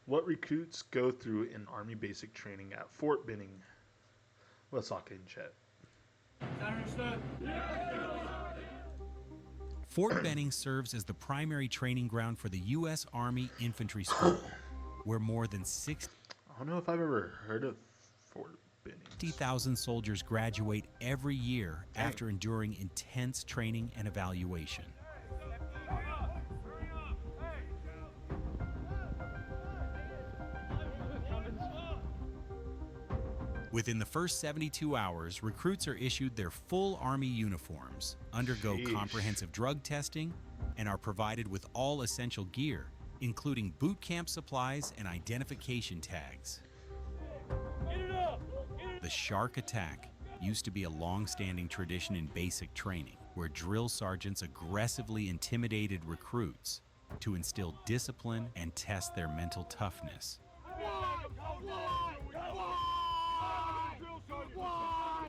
What recruits go through in Army basic training at Fort Benning? Let's talk in chat. Understood. Fort Benning serves as the primary training ground for the U.S. Army Infantry School, where more than I don't know if I've ever heard of Fort Benning. 60,000 soldiers graduate every year Dang. after enduring intense training and evaluation. Within the first 72 hours, recruits are issued their full Army uniforms, undergo Sheesh. comprehensive drug testing, and are provided with all essential gear, including boot camp supplies and identification tags. The shark attack used to be a long-standing tradition in basic training, where drill sergeants aggressively intimidated recruits to instill discipline and test their mental toughness.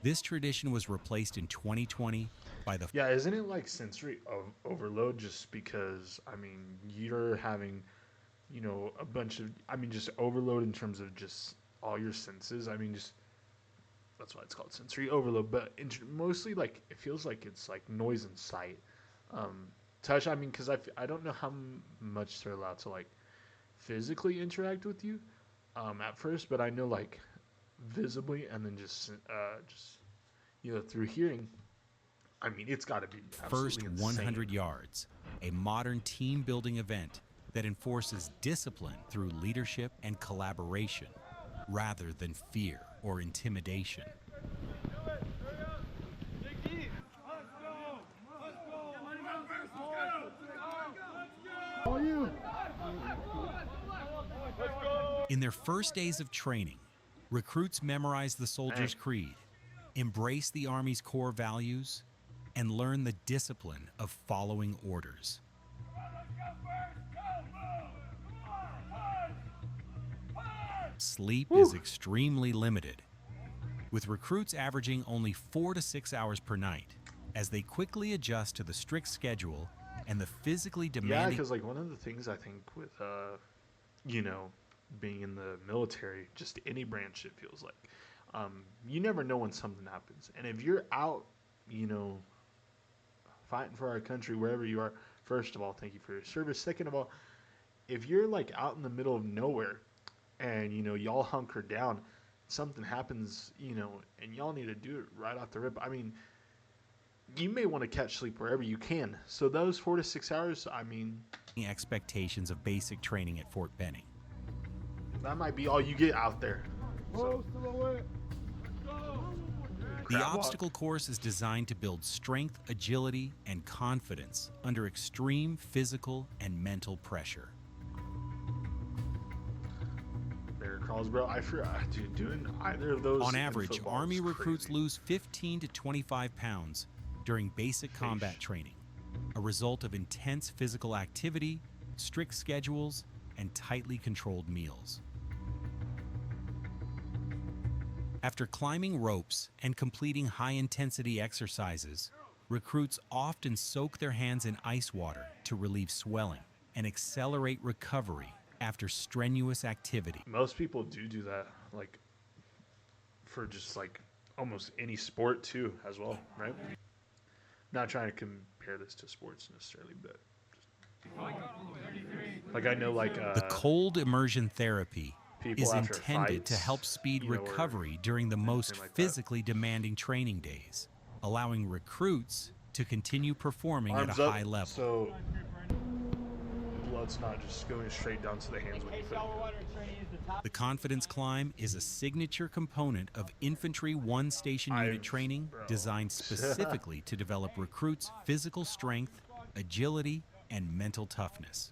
This tradition was replaced in 2020 by the Yeah, isn't it like sensory overload? Just because, I mean, you're having, a bunch of, just overload in terms of just all your senses. I mean, just that's why it's called sensory overload. But mostly, like, it feels like it's like noise and sight. Touch, I mean, because I don't know how much they're allowed to like physically interact with you at first, but I know like visibly and then just through hearing. I mean, it's got to be first absolutely 100 insane. yards, a modern team building event that enforces discipline through leadership and collaboration rather than fear or intimidation. In their first days of training, recruits memorize the soldier's creed, embrace the Army's core values, and learn the discipline of following orders. Sleep is extremely limited, with recruits averaging only 4 to 6 hours per night, as they quickly adjust to the strict schedule and the physically Yeah, demanding. because like one of the things I think with being in the military, just any branch, it feels like you never know when something happens, and if you're out, fighting for our country wherever you are. First of all, thank you for your service. Second of all, if you're like out in the middle of nowhere and y'all hunker down, something happens, and y'all need to do it right off the rip. I mean, you may want to catch sleep wherever you can. So those 4 to 6 hours, I mean, expectations of basic training at Fort Benning. that might be all you get out there. So, The Crab walk. obstacle course is designed to build strength, agility, and confidence under extreme physical and mental pressure. Bear crawls, bro. I forgot, dude, doing either of those. On in average, football Army is recruits crazy. lose 15 to 25 pounds during basic combat training, a result of intense physical activity, strict schedules, and tightly controlled meals. After climbing ropes and completing high-intensity exercises, recruits often soak their hands in ice water to relieve swelling and accelerate recovery after strenuous activity. Most people do that, like for just like almost any sport too, as well, right? Not trying to compare this to sports necessarily, but like I know, like The cold immersion therapy people is after intended to fights, help speed or recovery during the most anything like that. physically demanding training days, allowing recruits to continue performing arms at a up, high level. so blood's not just going straight down to the hands when you put it. The confidence climb is a signature component of Infantry 1 Station Unit training bro. designed specifically to develop recruits' physical strength, agility, and mental toughness.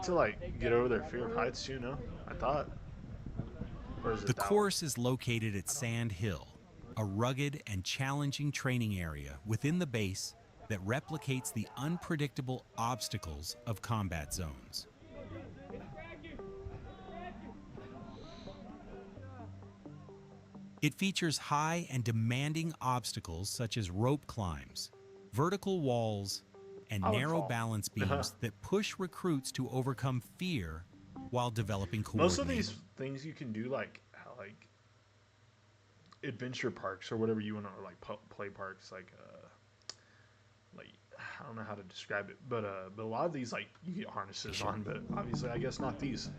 To like get over their fear of heights, I thought. Or is it The that course is located at Sand Hill, a rugged and challenging training area within the base that replicates the unpredictable obstacles of combat zones. It features high and demanding obstacles such as rope climbs, vertical walls, and I would narrow fall. balance beams that push recruits to overcome fear while developing Most of coordinated. these things you can do like adventure parks or whatever you want to, or like play parks, like I don't know how to describe it, but a lot of these like you get harnesses on, but obviously I guess not these.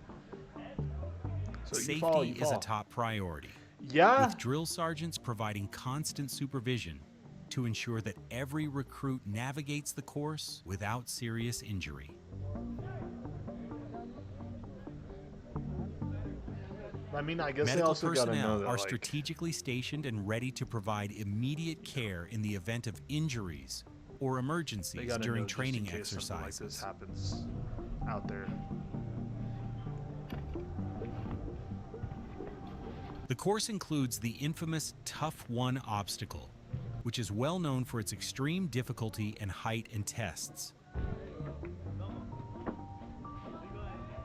So you fall. Safety is a top priority, Yeah, with drill sergeants providing constant supervision to ensure that every recruit navigates the course without serious injury. I mean, I guess they Medical also got to know personnel that are like strategically stationed and ready to provide immediate care in the event of injuries or they emergencies got to during know just in training case something like this exercises. happens out there. The course includes the infamous Tough One obstacle, which is well known for its extreme difficulty and height and tests.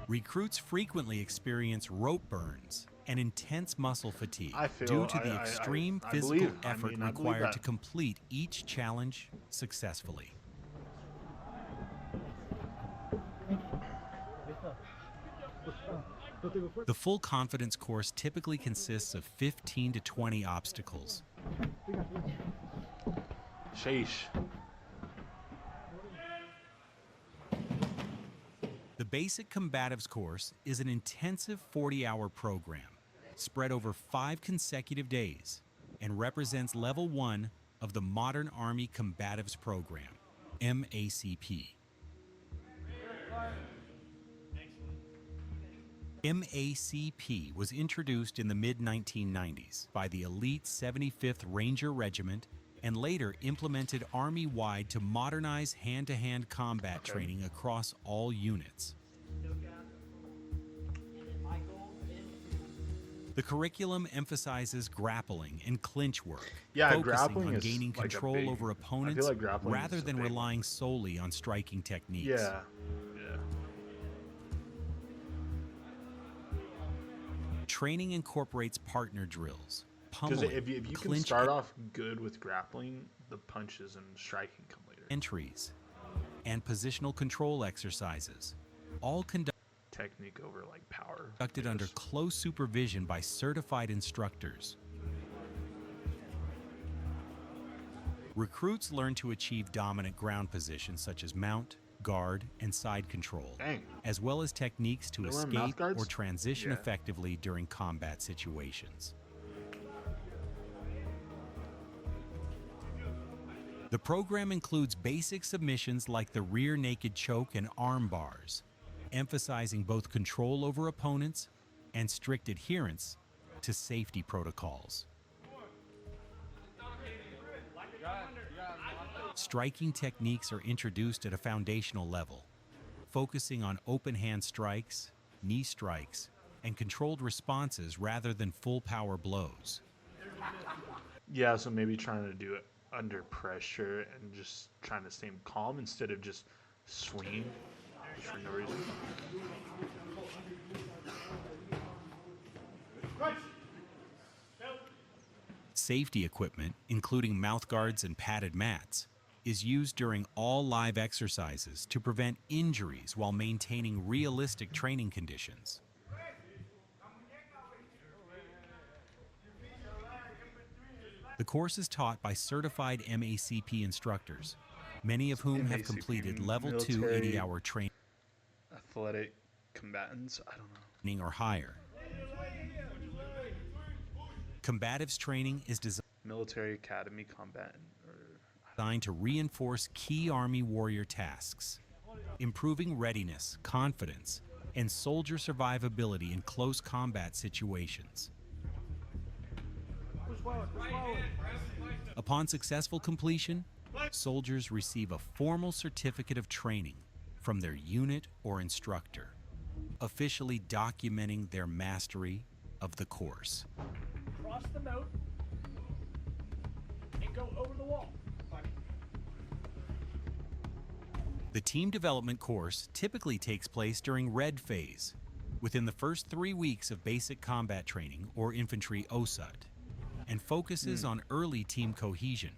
Recruits frequently experience rope burns and intense muscle fatigue I feel due to the extreme I physical believe, effort I believe required that. to complete each challenge successfully. The full confidence course typically consists of 15 to 20 obstacles. Sheesh. The basic combatives course is an intensive 40-hour program spread over 5 consecutive days and represents level 1 of the Modern Army Combatives Program, MACP. MACP was introduced in the mid-1990s by the elite 75th Ranger Regiment and later implemented Army-wide to modernize hand-to-hand combat training across all units. The curriculum emphasizes grappling and clinch work, Yeah, focusing grappling on is gaining like a control big- over I opponents feel like grappling rather is a than big one. relying solely on striking techniques. Yeah. Yeah. Training incorporates partner drills, Because pummeling, if you can clinch start off good with grappling, the punches and striking come later. entries, and positional control exercises, all Technique over like power. conducted I under guess. close supervision by certified instructors. Recruits learn to achieve dominant ground positions such as mount, guard, and side control, Dang. as well as techniques to They wear mouth escape guards? or transition Yeah. effectively during combat situations. The program includes basic submissions like the rear naked choke and arm bars, emphasizing both control over opponents and strict adherence to safety protocols. Striking techniques are introduced at a foundational level, focusing on open hand strikes, knee strikes, and controlled responses rather than full power blows. Yeah, so maybe trying to do it under pressure and just trying to stay calm instead of just swinging just for no reason. Safety equipment, including mouth guards and padded mats, is used during all live exercises to prevent injuries while maintaining realistic training conditions. The course is taught by certified MACP instructors, many of whom have MACP, completed level 2 military 80-hour training Athletic combatants, I don't know. or higher. Combatives training is Military Academy combatant. designed to reinforce key Army warrior tasks, improving readiness, confidence, and soldier survivability in close combat situations. Upon successful completion, soldiers receive a formal certificate of training from their unit or instructor, officially documenting their mastery of the course. Cross the moat and go over the wall. The team development course typically takes place during Red Phase, within the first 3 weeks of basic combat training or infantry OSUT, and focuses on early team cohesion.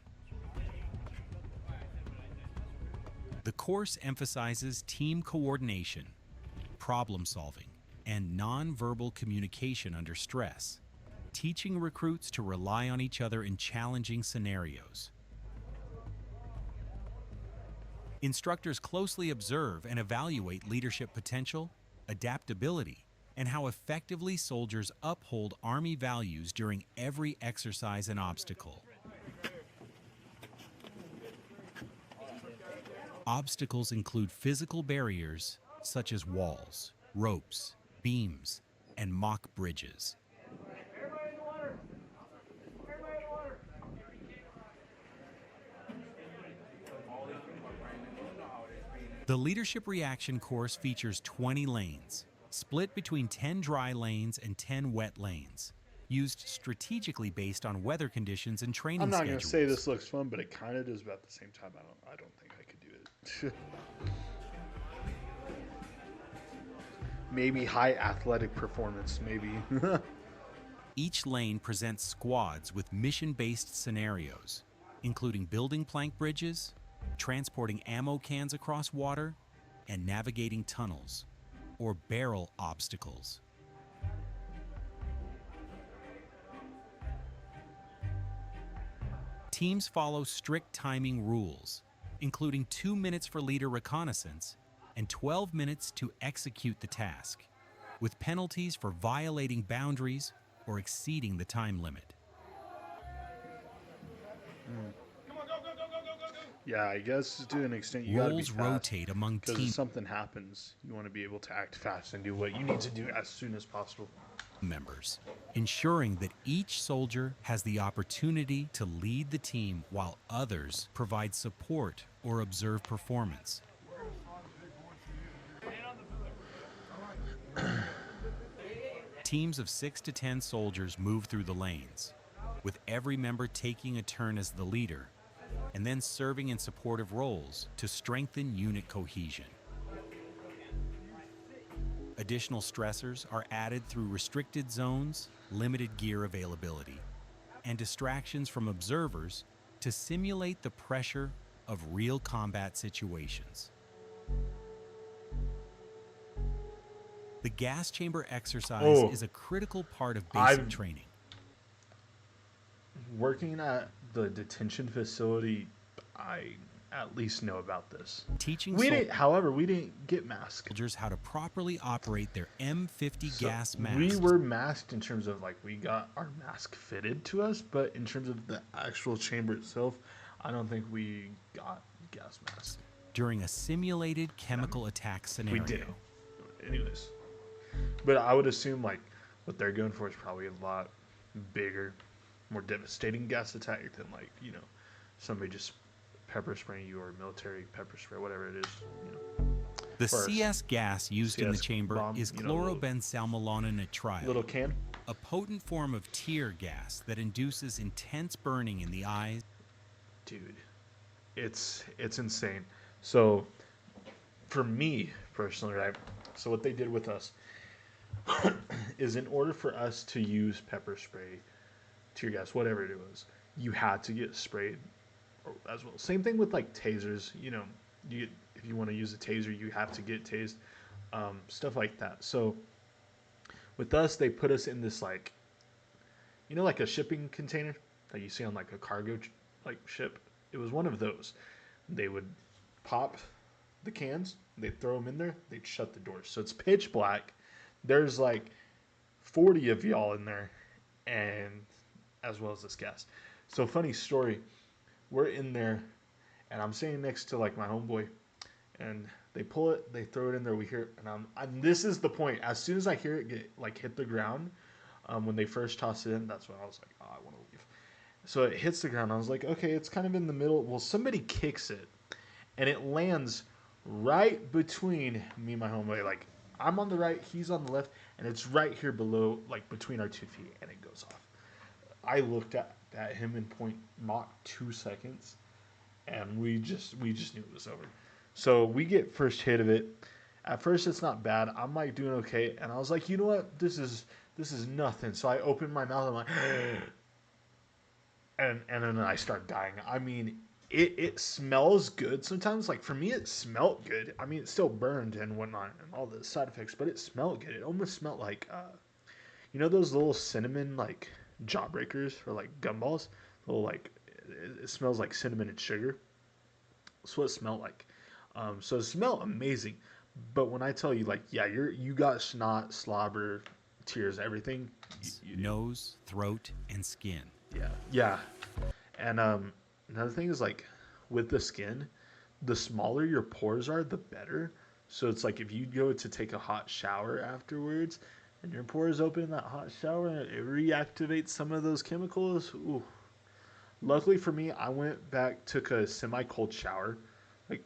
The course emphasizes team coordination, problem solving, and nonverbal communication under stress, teaching recruits to rely on each other in challenging scenarios. Instructors closely observe and evaluate leadership potential, adaptability, and how effectively soldiers uphold Army values during every exercise and obstacle. Obstacles include physical barriers such as walls, ropes, beams, and mock bridges. Everybody in the water. Everybody in the water. The Leadership Reaction course features 20 lanes, split between 10 dry lanes and 10 wet lanes, used strategically based on weather conditions and training I'm not schedules. going to say this looks fun, but it kind of does. But at the same time, I don't think I could do it. Maybe high athletic performance, maybe. Each lane presents squads with mission-based scenarios, including building plank bridges, transporting ammo cans across water, and navigating tunnels, or barrel obstacles. Teams follow strict timing rules, including 2 minutes for leader reconnaissance and 12 minutes to execute the task, with penalties for violating boundaries or exceeding the time limit. Yeah, I guess to an extent you gotta be Roles fast. rotate among Because if team something happens, you want to be able to act fast and do what you need to do as soon as possible. members, ensuring that each soldier has the opportunity to lead the team while others provide support or observe performance. Teams of 6 to 10 soldiers move through the lanes, with every member taking a turn as the leader and then serving in supportive roles to strengthen unit cohesion. Additional stressors are added through restricted zones, limited gear availability, and distractions from observers to simulate the pressure of real combat situations. The gas chamber exercise is a critical part of basic training. Working at the detention facility, I at least know about this. Teaching However, we didn't get masked. soldiers how to properly operate their M50 So gas masks. we were masked in terms of like we got our mask fitted to us, but in terms of the actual chamber itself, I don't think we got gas masks. During a simulated chemical attack scenario. We did. Anyways. But I would assume like what they're going for is probably a lot bigger, more devastating gas attack than like, you know, somebody just pepper spraying you or military pepper spray, whatever it is, you know. The Or CS gas used in the CS chamber bomb, is you know, chlorobenzalmalonitrile, Little can. a potent form of tear gas that induces intense burning in the eyes. Dude, it's insane. So for me personally, right? So what they did with us is in order for us to use pepper spray, tear gas, whatever it was, you had to get sprayed as well. Same thing with like tasers. You know, if you want to use a taser, you have to get tased, stuff like that. So with us, they put us in this like, you know, like a shipping container that you see on like a cargo like ship. It was one of those. They would pop the cans, they'd throw them in there, they'd shut the doors. So it's pitch black. There's like 40 of y'all in there, and as well as this gas. So funny story, we're in there, and I'm sitting next to like my homeboy, and they pull it, they throw it in there. We hear it, and this is the point. As soon as I hear it get like hit the ground, when they first toss it in, that's when I was like, oh, I want to leave. So it hits the ground. I was like, okay, it's kind of in the middle. Well, somebody kicks it, and it lands right between me and my homeboy. Like I'm on the right, he's on the left, and it's right here below, like between our 2 feet, and it goes off. I looked at him in Mach 2 seconds, and we just knew it was over. So we get first hit of it. At first, it's not bad. I'm like doing okay, and I was like, you know what? This is nothing. So I open my mouth. I'm like, and then I start dying. I mean, it smells good sometimes. Like for me, it smelled good. I mean, it still burned and whatnot and all the side effects, but it smelled good. It almost smelled like you know those little cinnamon like jawbreakers or like gumballs. Little like it smells like cinnamon and sugar. That's what it smelled like. So it smelled amazing. But when I tell you, like, yeah, you got snot, slobber, tears, everything. You do. Nose, throat, and skin. Yeah, yeah. And another thing is like with the skin, the smaller your pores are, the better. So it's like if you go to take a hot shower afterwards, and your pores open in that hot shower, it reactivates some of those chemicals. Ooh. Luckily for me, I went back, took a semi-cold shower, like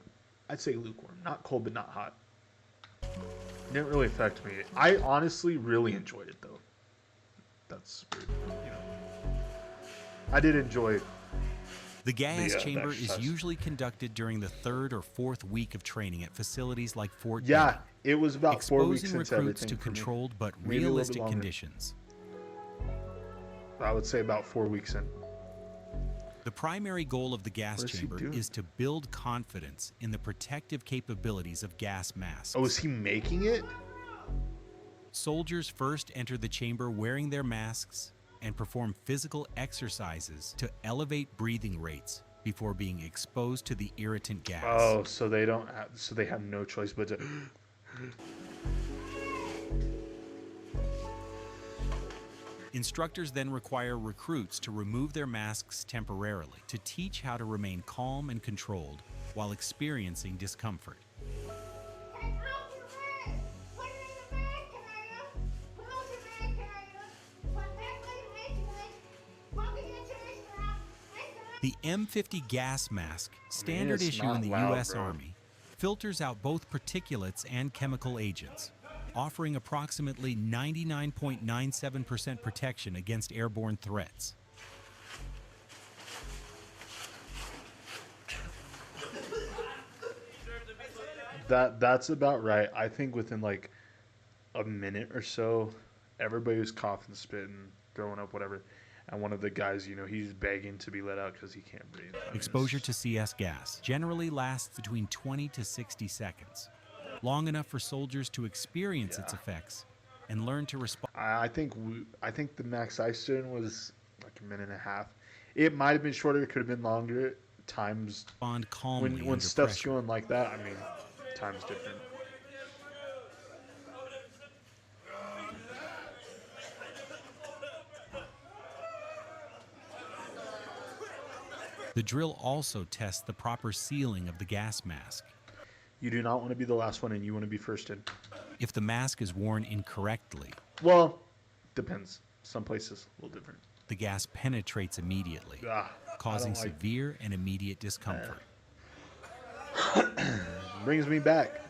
I'd say lukewarm, not cold but not hot. It didn't really affect me. I honestly really enjoyed it though. That's weird, you know. I did enjoy The gas the chamber is exercise. usually conducted during the 3rd or 4th week of training at facilities like Fort Yeah, Benning, it was about 4 weeks exposing into recruits everything to for me. controlled but Maybe a little bit realistic longer. conditions. I would say about 4 weeks in. The primary goal of the gas What is he chamber doing? is to build confidence in the protective capabilities of gas masks. Oh, is he making it? Soldiers first enter the chamber wearing their masks and perform physical exercises to elevate breathing rates before being exposed to the irritant gas. Oh, so they don't have, so they have no choice but to Instructors then require recruits to remove their masks temporarily to teach how to remain calm and controlled while experiencing discomfort. The M50 gas mask, standard it's issue in not the loud, U.S. bro. Army, filters out both particulates and chemical agents, offering approximately 99.97% protection against airborne threats. that's about right. I think within like a minute or so, everybody was coughing, spitting, throwing up, whatever. And one of the guys, you know, he's begging to be let out because he can't breathe. I mean, Exposure it's- to CS gas generally lasts between 20 to 60 seconds, long enough for soldiers to experience its Yeah. effects and learn to respond. I think I think the max I stood in was like a minute and a half. It might have been shorter. It could have been longer. Times Calmly when under stuff's pressure. going like that, I mean, time's different. The drill also tests the proper sealing of the gas mask. You do not want to be the last one in. You want to be first in. If the mask is worn incorrectly, Well, depends. Some places a little different. the gas penetrates immediately, causing I don't like- severe and immediate discomfort. Brings me back.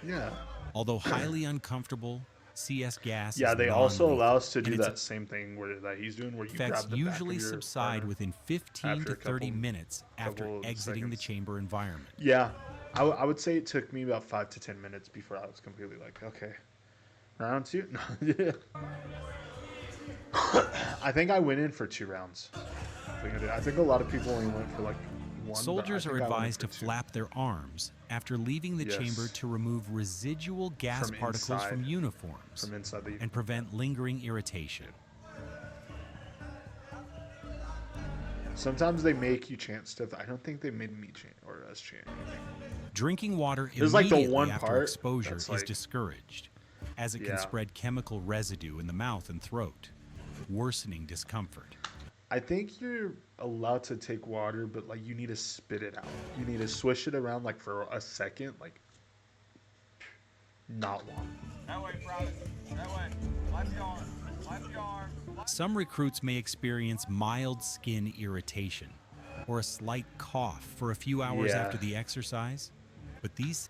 Yeah. Although highly uncomfortable, CS gas Yeah, is they also non-lethal, allow us to and do its that same thing that he's doing, where you effects grab the usually back of your subside partner. within 15 after to a 30 couple- minutes after couple of exiting the seconds. chamber environment. Yeah, I would say it took me about 5 to 10 minutes before I was completely like, okay, round 2. No. I think I went in for 2 rounds. I think a lot of people only went for like 1. Soldiers but I are think I went in advised to for 2. flap their arms after leaving the Yes. chamber to remove residual gas From particles from inside. uniforms From inside the and prevent lingering irritation. Sometimes they make you chant stuff. I don't think they made me chant or us chant anything. Drinking water There's, like, the immediately one after part exposure that's, is like- discouraged, as it can Yeah. spread chemical residue in the mouth and throat, worsening discomfort. I think you're allowed to take water, but like you need to spit it out. You need to swish it around like for a second, like not long. That way, Private. That way. Left your arm. Left your arm. Some recruits may experience mild skin irritation or a slight cough for a few hours Yeah. after the exercise, but these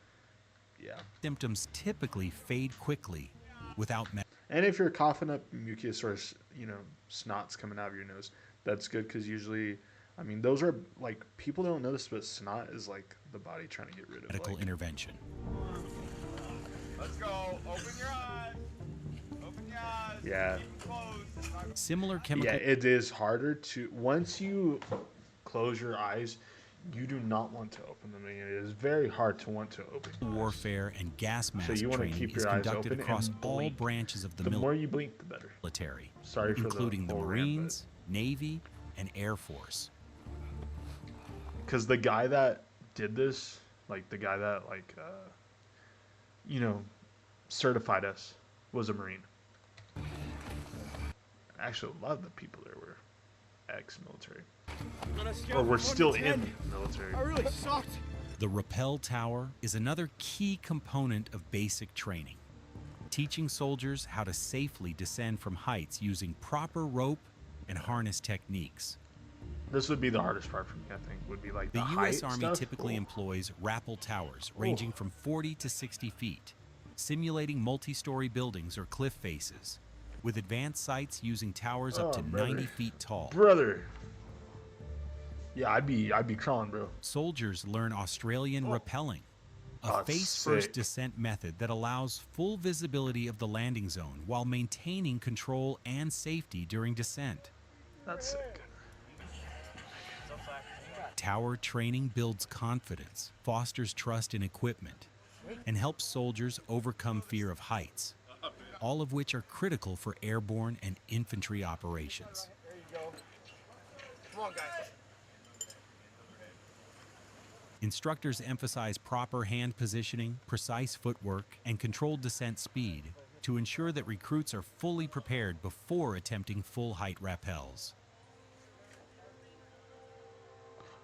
Yeah. symptoms typically fade quickly without And if you're coughing up mucus or snot's coming out of your nose, that's good because usually, I mean, those are like people don't notice, but snot is like the body trying to get rid of medical like, intervention. Let's go. Open your eyes. Open your Yeah. Similar Yeah, chemical it is harder to once you close your eyes, you do not want to open them again. It is very hard to want to open your eyes. warfare and gas So mask you want to training keep is your eyes conducted open across and all blink. branches of the The more you blink, the better. military, Sorry for including the whole rant, but Marines, Navy, and Air Force. because the guy that did this, like the guy that you know, certified us, was a Marine. Actually, a lot of the people there were ex-military, or were still in the military. I really sucked. The rappel tower is another key component of basic training, teaching soldiers how to safely descend from heights using proper rope and harness techniques. This would be the hardest part for me, I think, would be like The the U.S. height Army stuff. typically employs rappel towers ranging from 40 to 60 feet, simulating multi-story buildings or cliff faces, with advanced sites using towers up to 90 feet tall. Brother. Yeah, I'd be crawling, bro. Soldiers learn Australian rappelling, a That's face-first sick. descent method that allows full visibility of the landing zone while maintaining control and safety during descent. That's sick. Tower training builds confidence, fosters trust in equipment, and helps soldiers overcome fear of heights, all of which are critical for airborne and infantry operations. There you go. Come on, guys. Instructors emphasize proper hand positioning, precise footwork, and controlled descent speed to ensure that recruits are fully prepared before attempting full height rappels.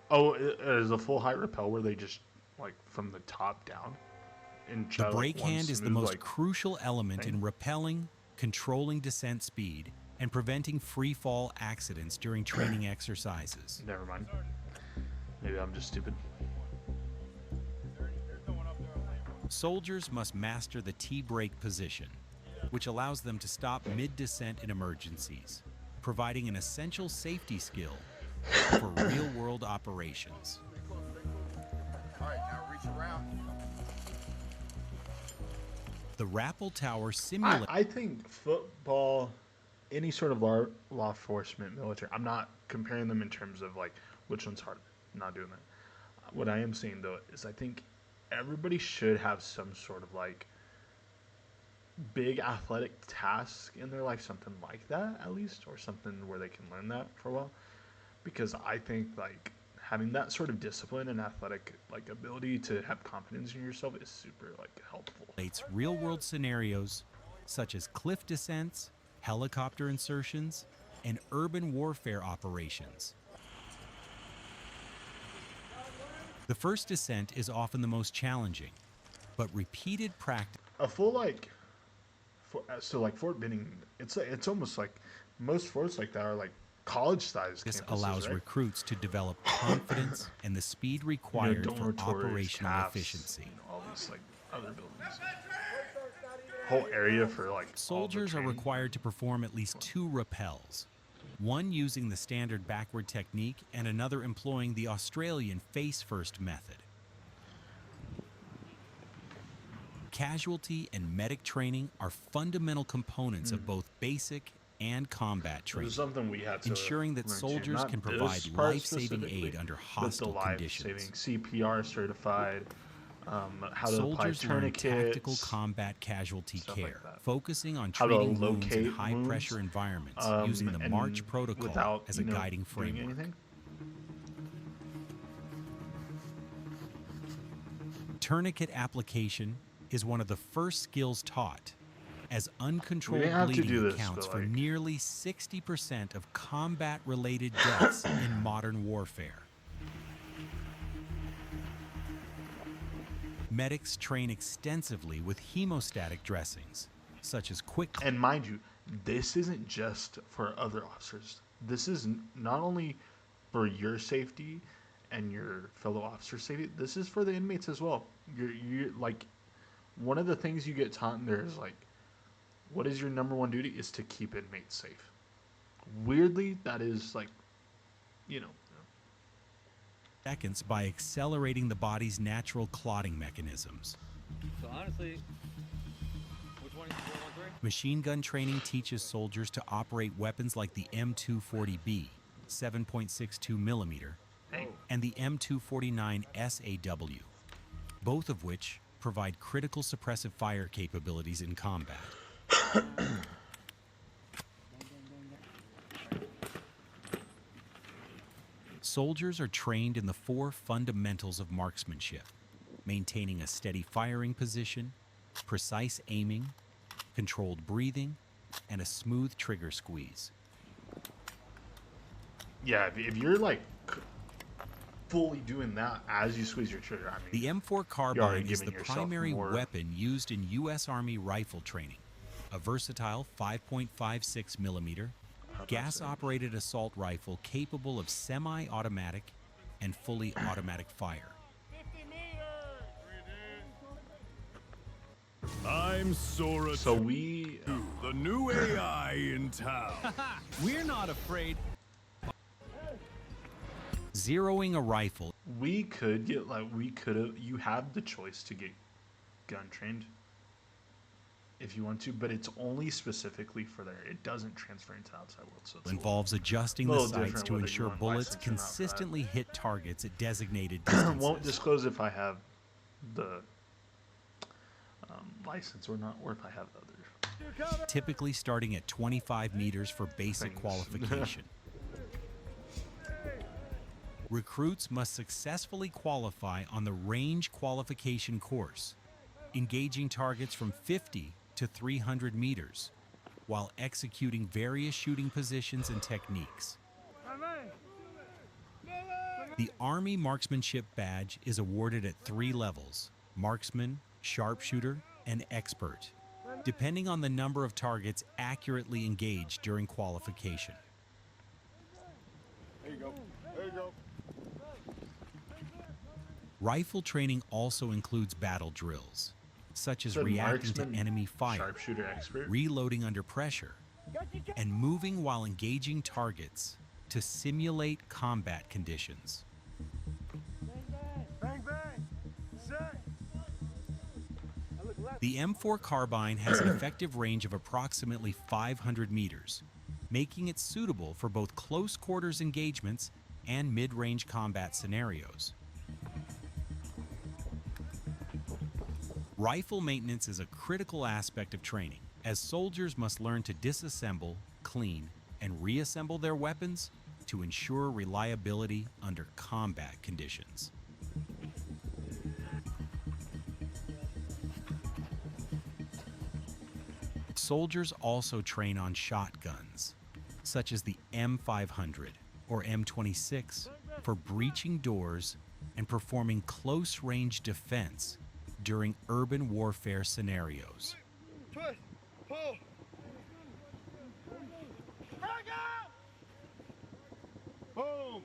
Oh, is a full height rappel where they just like from the top down? And The try, brake like, one hand is the smooth, most like, crucial element thing. in rappelling, controlling descent speed, and preventing free fall accidents during training exercises. Never mind. Maybe I'm just stupid. Soldiers must master the T-brake position, which allows them to stop mid-descent in emergencies, providing an essential safety skill for real-world operations. All right, now reach around. The rappel tower simulates I think football, any sort of law enforcement, military. I'm not comparing them in terms of like which one's harder. I'm not doing that. What I am saying though is I think everybody should have some sort of like big athletic task in their life, something like that at least, or something where they can learn that for a while. Because I think like having that sort of discipline and athletic like ability to have confidence in yourself is super like helpful. real-world scenarios such as cliff descents, helicopter insertions, and urban warfare operations. The first descent is often the most challenging, but repeated practice A full like, so like Fort Benning, it's almost like most forts like that are like college-sized This campuses, allows right? recruits to develop confidence and the speed required for dormitories, operational CAFs, efficiency. all these like other buildings. Whole area for like Soldiers are required to perform at least 2 rappels, one using the standard backward technique and another employing the Australian face-first method. Casualty and medic training are fundamental components of both basic and combat This training, is something we had to ensuring that learn too. soldiers Not can this provide part life-saving aid specifically, under but hostile the conditions. life-saving CPR certified, how to apply Soldiers learn tactical tourniquets, combat casualty stuff like care, that. focusing on How to treating wounds in locate high-pressure wounds, environments using the and March protocol without, as a guiding doing framework. anything. Tourniquet application is one of the first skills taught, as uncontrolled We have to do bleeding this, accounts but, for like- nearly 60% of combat-related deaths in modern warfare. Medics train extensively with hemostatic dressings, such as quick And mind you, this isn't just for other officers. This is not only for your safety and your fellow officers' safety. This is for the inmates as well. You're like, one of the things you get taught in there is like, what is your number one duty is to keep inmates safe. Weirdly, that is like, you know, seconds by accelerating the body's natural clotting mechanisms. So honestly, which Machine gun training teaches soldiers to operate weapons like the M240B, 7.62 millimeter, and the M249 SAW, both of which provide critical suppressive fire capabilities in combat. Soldiers are trained in the 4 fundamentals of marksmanship: maintaining a steady firing position, precise aiming, controlled breathing, and a smooth trigger squeeze. Yeah, if you're like fully doing that as you squeeze your trigger, I mean, The M4 you're carbine already is the giving yourself primary more. weapon used in U.S. Army rifle training. A versatile 5.56 millimeter gas-operated assault rifle capable of semi-automatic and fully automatic fire. 50 meters. I'm Sora, So we, the new AI in town. We're not afraid. Zeroing a rifle we could get like you have the choice to get gun trained if you want to, but it's only specifically for there. It doesn't transfer into outside world. So it's involves adjusting the little sights different to whether you ensure want bullets license or not for that. consistently hit targets at designated won't distances. disclose if I have the license or not, or if I have others. Typically starting at 25 meters for basic Things. qualification. Recruits must successfully qualify on the range qualification course, engaging targets from 50 to 300 meters, while executing various shooting positions and techniques. The Army Marksmanship Badge is awarded at 3 levels: marksman, sharpshooter, and expert, depending on the number of targets accurately engaged during qualification. There you go. There you go. Rifle training also includes battle drills, such as So reacting to marksman, enemy fire, sharpshooter expert. reloading under pressure, and moving while engaging targets to simulate combat conditions. Bang, bang. Set. The M4 carbine has an effective range of approximately 500 meters, making it suitable for both close quarters engagements and mid-range combat scenarios. Rifle maintenance is a critical aspect of training, as soldiers must learn to disassemble, clean, and reassemble their weapons to ensure reliability under combat conditions. Soldiers also train on shotguns, such as the M500 or M26, for breaching doors and performing close-range defense during urban warfare scenarios. Twist. Pull. Back up. Boom.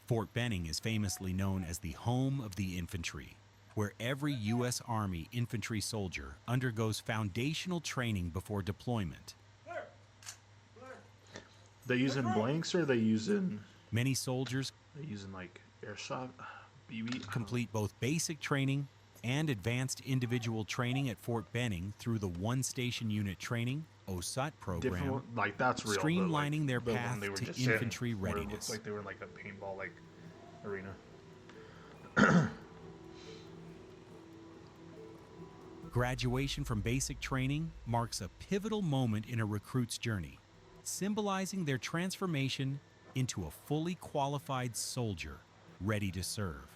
Fort Benning is famously known as the home of the infantry, where every U.S. Army infantry soldier undergoes foundational training before deployment. They using blanks or they using Many soldiers like airsoft, BB? complete both basic training and advanced individual training at Fort Benning through the One Station Unit Training, OSUT program, Different, like that's real. streamlining their the one path they were to just in, infantry where it readiness. looks like they were in like a paintball like arena. Graduation from basic training marks a pivotal moment in a recruit's journey, symbolizing their transformation into a fully qualified soldier ready to serve.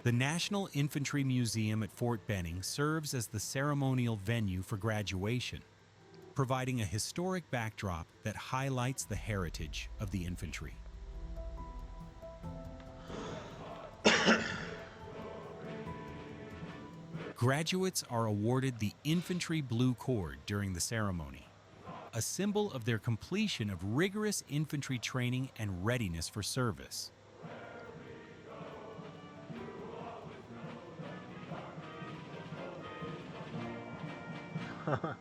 The National Infantry Museum at Fort Benning serves as the ceremonial venue for graduation, providing a historic backdrop that highlights the heritage of the infantry. Graduates are awarded the Infantry Blue Cord during the ceremony, a symbol of their completion of rigorous infantry training and readiness for service. Sir,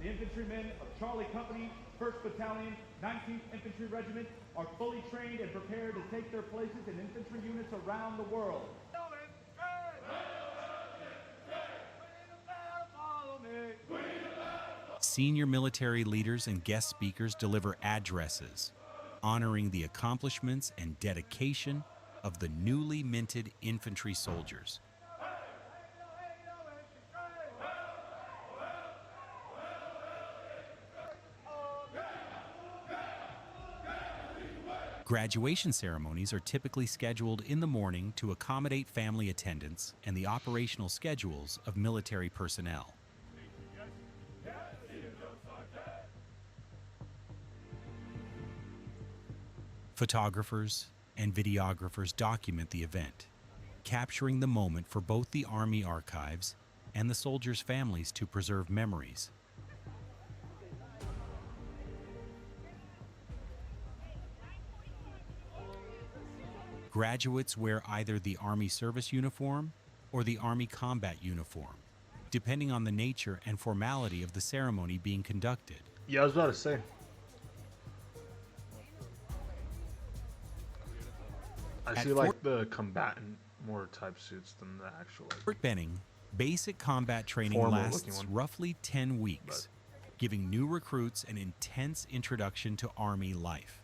the infantry infantrymen of Charlie Company, 1st Battalion, 19th Infantry Regiment are fully trained and prepared to take their places in infantry units around the world. Senior military leaders and guest speakers deliver addresses, honoring the accomplishments and dedication of the newly minted infantry soldiers. Graduation ceremonies are typically scheduled in the morning to accommodate family attendance and the operational schedules of military personnel. Photographers and videographers document the event, capturing the moment for both the Army archives and the soldiers' families to preserve memories. Graduates wear either the Army service uniform or the Army combat uniform, depending on the nature and formality of the ceremony being conducted. Yeah, I was about to say. I At see like the combatant more type suits than the actual like, Fort Benning, basic combat training formal looking lasts one. roughly 10 weeks, giving new recruits an intense introduction to Army life.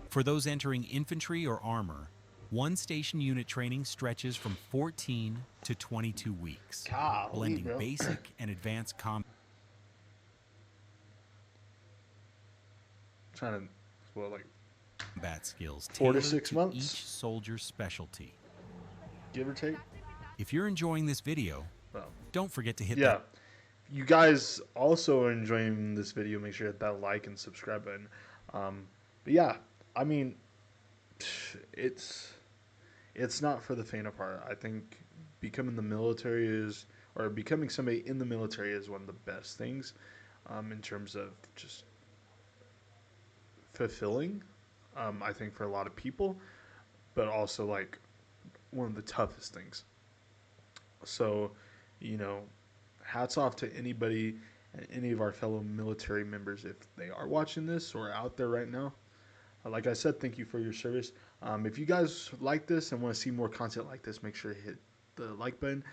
For those entering infantry or armor, one station unit training stretches from 14 to 22 weeks, Golly, blending bro. basic and advanced combat Trying to, well, like skills 4 to tailored 6 to months, each soldier's specialty. give or take. If you're enjoying this video, Well, don't forget to hit yeah. that. You guys also are enjoying this video, make sure to hit that like and subscribe button. But yeah, I mean, it's not for the faint of heart. I think becoming the military is, or becoming somebody in the military is one of the best things, in terms of just fulfilling. I think for a lot of people, but also like one of the toughest things. So, you know, hats off to anybody and any of our fellow military members if they are watching this or out there right now. Like I said, thank you for your service. If you guys like this and want to see more content like this, make sure to hit the like button,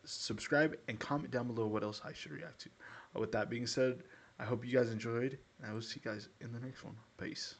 subscribe, and comment down below what else I should react to. With that being said, I hope you guys enjoyed, and I will see you guys in the next one. Peace.